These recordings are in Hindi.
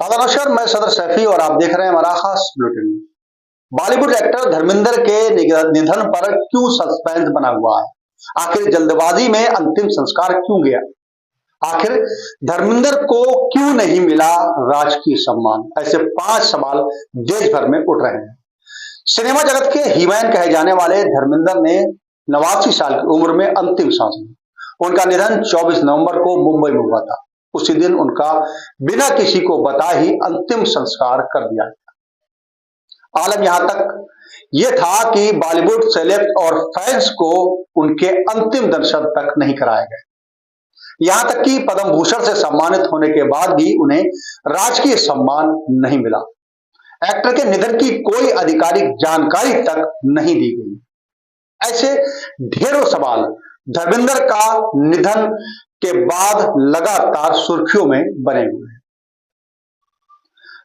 नमस्कार, मैं सदर सैफी और आप देख रहे हैं हमारा खास बुलेटिन। बॉलीवुड एक्टर धर्मेंद्र के निधन पर क्यों सस्पेंस बना हुआ है? आखिर जल्दबाजी में अंतिम संस्कार क्यों गया? आखिर धर्मेंद्र को क्यों नहीं मिला राजकीय सम्मान? ऐसे 5 सवाल देश भर में उठ रहे हैं। सिनेमा जगत के हीमैन कहे जाने वाले धर्मेंद्र ने 89 साल की उम्र में अंतिम सांस ली। उनका निधन 24 नवंबर को मुंबई में हुआ था। उसी दिन उनका बिना किसी को बताए ही अंतिम संस्कार कर दिया गया। आलम यहां तक यह था कि बॉलीवुड सेलेब्स और फैंस को उनके अंतिम दर्शन तक नहीं कराए गए। यहां तक कि पद्म भूषण से सम्मानित होने के बाद भी उन्हें राजकीय सम्मान नहीं मिला। एक्टर के निधन की कोई आधिकारिक जानकारी तक नहीं दी गई। ऐसे ढेरों सवाल धर्मेंद्र का निधन के बाद लगातार सुर्खियों में बने हुए हैं।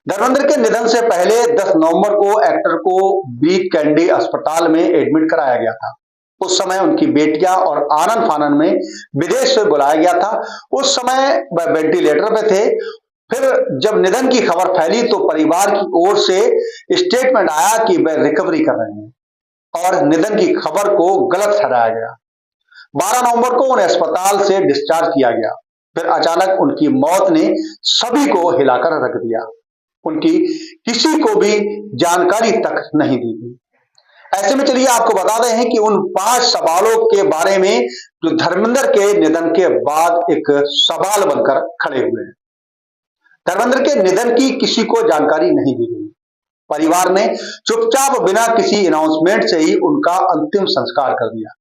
धर्मेंद्र के निधन से पहले 10 नवंबर को एक्टर को बीच कैंडी अस्पताल में एडमिट कराया गया था। उस समय उनकी बेटियां और आनन फानन में विदेश से बुलाया गया था। उस समय वह वेंटिलेटर पे थे। फिर जब निधन की खबर फैली तो परिवार की ओर से स्टेटमेंट आया कि वह रिकवरी कर रहे हैं और निधन की खबर को गलत ठहराया गया। 12 नवंबर को उन्हें अस्पताल से डिस्चार्ज किया गया। फिर अचानक उनकी मौत ने सभी को हिलाकर रख दिया। उनकी किसी को भी जानकारी तक नहीं दी गई। ऐसे में चलिए आपको बता दें कि उन 5 सवालों के बारे में जो धर्मेंद्र के निधन के बाद एक सवाल बनकर खड़े हुए हैं। धर्मेंद्र के निधन की किसी को जानकारी नहीं दी गई। परिवार ने चुपचाप बिना किसी अनाउंसमेंट से ही उनका अंतिम संस्कार कर दिया।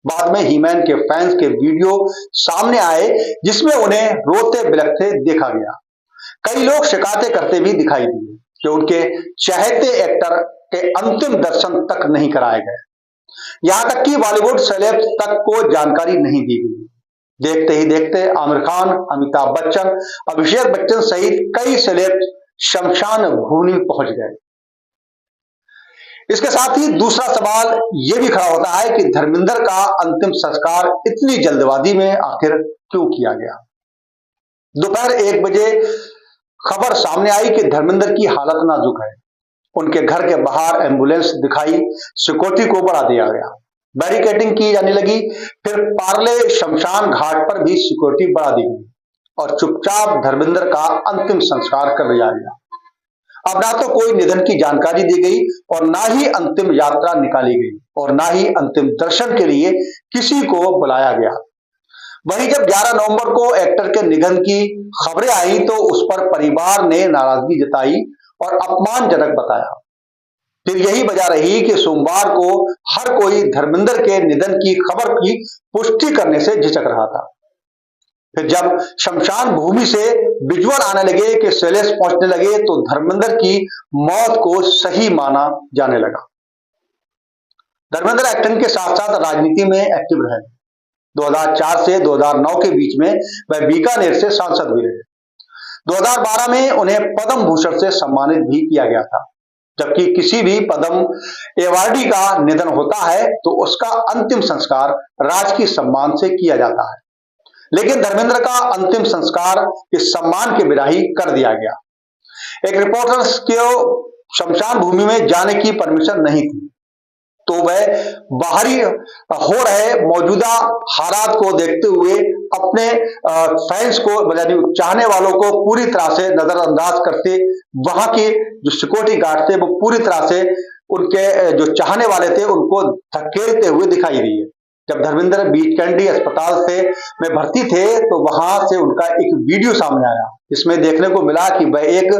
बाद में हीमैन के फैंस के वीडियो सामने आए जिसमें उन्हें रोते बिलखते देखा गया। कई लोग शिकायतें करते भी दिखाई दिए कि उनके चाहते एक्टर के अंतिम दर्शन तक नहीं कराए गए। यहां तक कि बॉलीवुड सेलेब्स तक को जानकारी नहीं दी गई। देखते ही देखते आमिर खान, अमिताभ बच्चन, अभिषेक बच्चन सहित कई सेलेब्स शमशान भूमि पहुंच गए। इसके साथ ही दूसरा सवाल यह भी खड़ा होता है कि धर्मेंद्र का अंतिम संस्कार इतनी जल्दबाजी में आखिर क्यों किया गया? दोपहर 1 बजे खबर सामने आई कि धर्मेंद्र की हालत नाजुक है। उनके घर के बाहर एम्बुलेंस दिखाई, सिक्योरिटी को बढ़ा दिया गया, बैरिकेडिंग की जाने लगी। फिर पार्ले शमशान घाट पर भी सिक्योरिटी बढ़ा दी गई और चुपचाप धर्मेंद्र का अंतिम संस्कार कर दिया गया। अब ना तो कोई निधन की जानकारी दी गई और ना ही अंतिम यात्रा निकाली गई और ना ही अंतिम दर्शन के लिए किसी को बुलाया गया। वहीं जब 11 नवंबर को एक्टर के निधन की खबरें आई तो उस पर परिवार ने नाराजगी जताई और अपमानजनक बताया। फिर यही वजह रही कि सोमवार को हर कोई धर्मेंद्र के निधन की खबर की पुष्टि करने से झिझक रहा था। फिर जब शमशान भूमि से विजुअल आने लगे कि सेलेस पहुंचने लगे तो धर्मेंद्र की मौत को सही माना जाने लगा। धर्मेंद्र एक्टिंग के साथ साथ राजनीति में एक्टिव रहे। 2004 से 2009 के बीच में वह बीकानेर से सांसद भी रहे। 2012 में उन्हें पद्म भूषण से सम्मानित भी किया गया था। जबकि किसी भी पद्म अवार्डी का निधन होता है तो उसका अंतिम संस्कार राजकीय सम्मान से किया जाता है, लेकिन धर्मेंद्र का अंतिम संस्कार इस सम्मान के बिना ही कर दिया गया। एक रिपोर्टर को शमशान भूमि में जाने की परमिशन नहीं थी, तो वह बाहरी हो रहे मौजूदा हालात को देखते हुए अपने फैंस को, यानी चाहने वालों को पूरी तरह से नजरअंदाज करते, वहां के जो सिक्योरिटी गार्ड थे वो पूरी तरह से उनके जो चाहने वाले थे उनको धकेलते हुए दिखाई दिए। जब धर्मेंद्र बीच कैंडी अस्पताल से में भर्ती थे तो वहां से उनका एक वीडियो सामने आया। इसमें देखने को मिला कि वह एक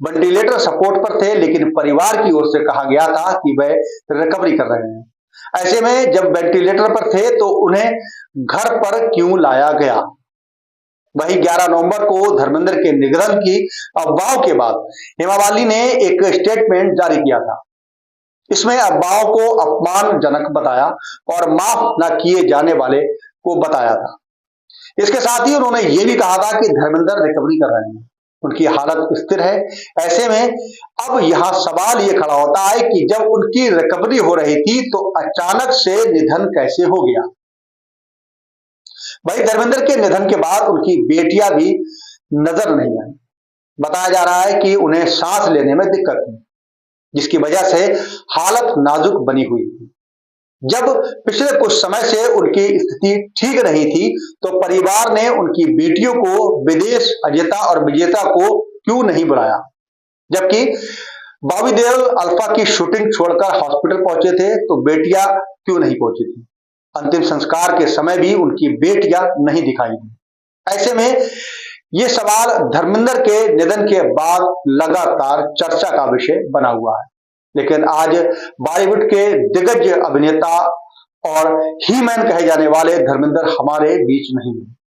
वेंटिलेटर सपोर्ट पर थे, लेकिन परिवार की ओर से कहा गया था कि वह रिकवरी कर रहे हैं। ऐसे में जब वेंटिलेटर पर थे तो उन्हें घर पर क्यों लाया गया? वही 11 नवंबर को धर्मेंद्र के निधन की अफवाह के बाद हेमा मालिनी ने एक स्टेटमेंट जारी किया था। इसमें अफवाहों को अपमानजनक बताया और माफ न किए जाने वाले को बताया था। इसके साथ ही उन्होंने यह भी कहा था कि धर्मेंद्र रिकवरी कर रहे हैं, उनकी हालत स्थिर है। ऐसे में अब यहां सवाल यह खड़ा होता है कि जब उनकी रिकवरी हो रही थी तो अचानक से निधन कैसे हो गया? भाई धर्मेंद्र के निधन के बाद उनकी बेटियां भी नजर नहीं आई। बताया जा रहा है कि उन्हें सांस लेने में दिक्कत थी, जिसकी वजह से हालत नाजुक बनी हुई थी। जब पिछले कुछ समय से उनकी स्थिति ठीक नहीं थी, तो परिवार ने उनकी बेटियों को विदेश अजयता और विजेता को क्यों नहीं बुलाया, जबकि बॉबी देओल अल्फा की शूटिंग छोड़कर हॉस्पिटल पहुंचे थे, तो बेटियां क्यों नहीं पहुंची थी। अंतिम संस्कार के समय भी उनकी बेटियां नहीं दिखाई दी। ऐसे में ये सवाल धर्मेंद्र के निधन के बाद लगातार चर्चा का विषय बना हुआ है। लेकिन आज बॉलीवुड के दिग्गज अभिनेता और ही मैन कहे जाने वाले धर्मेंद्र हमारे बीच नहीं है।